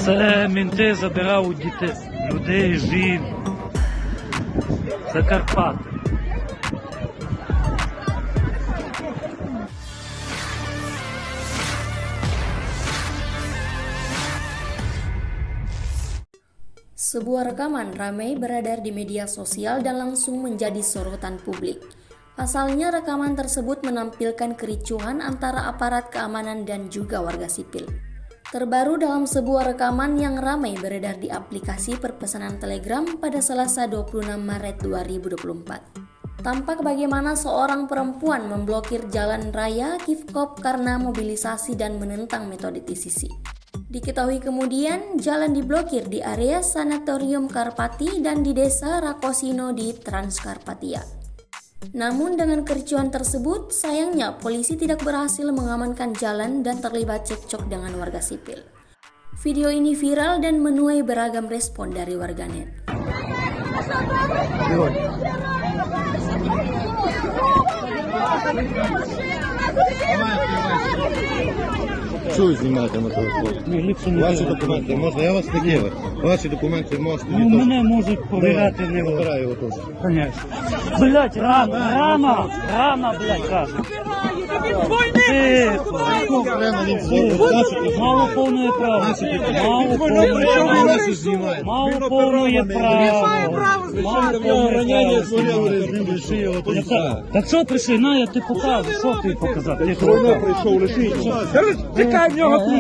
Це мінти забирають дітей, людей, жінок. Це Карпати. Sebuah rekaman ramai beredar di media sosial dan langsung menjadi sorotan publik. Pasalnya rekaman tersebut menampilkan kericuhan antara aparat keamanan dan juga warga sipil. Terbaru dalam sebuah rekaman yang ramai beredar di aplikasi perpesanan Telegram pada Selasa 26 Maret 2024. Tampak bagaimana seorang perempuan memblokir jalan raya Kifkop karena mobilisasi dan menentang metode TCC. Diketahui kemudian jalan diblokir di area Sanatorium Karpati dan di desa Rakosino di Transkarpatia. Namun dengan kericuhan tersebut, sayangnya polisi tidak berhasil mengamankan jalan dan terlibat cekcok dengan warga sipil. Video ini viral dan menuai beragam respon dari warganet. Що ви знімаєте на телефон? Ваші документи, можна? Я вас не ділю. Ваші документи можете. Ну, мене можуть повіряти не Вибираю його теж. Конечно. Блять, рано, блять, рано. Тихо. Мало повної права. Мало повної права. Так що прийшли? На, я ти покажу. Що ти показав? Прийшов лишити. Чекай, в нього тут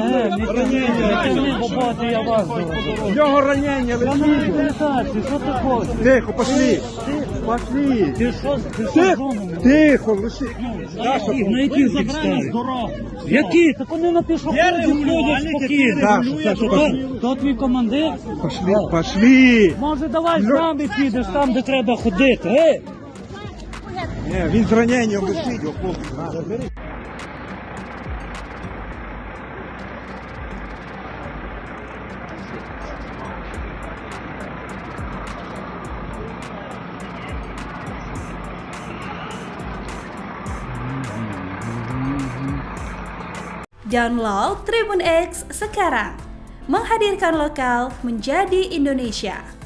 Я вас в нього ранення лежить. Що ти хочеш? Тихо, пошли. Пошли. Ти що? Тихо, лиши. На яких підставі? Які? Так вони на пішоході ходять спокійно. То твій командир? Пошли. Може давай з нами підеш там, де треба ходити. Ні, він з раненням лишить, його хлопці. Забери. Download Tribun X sekarang, menghadirkan lokal menjadi Indonesia.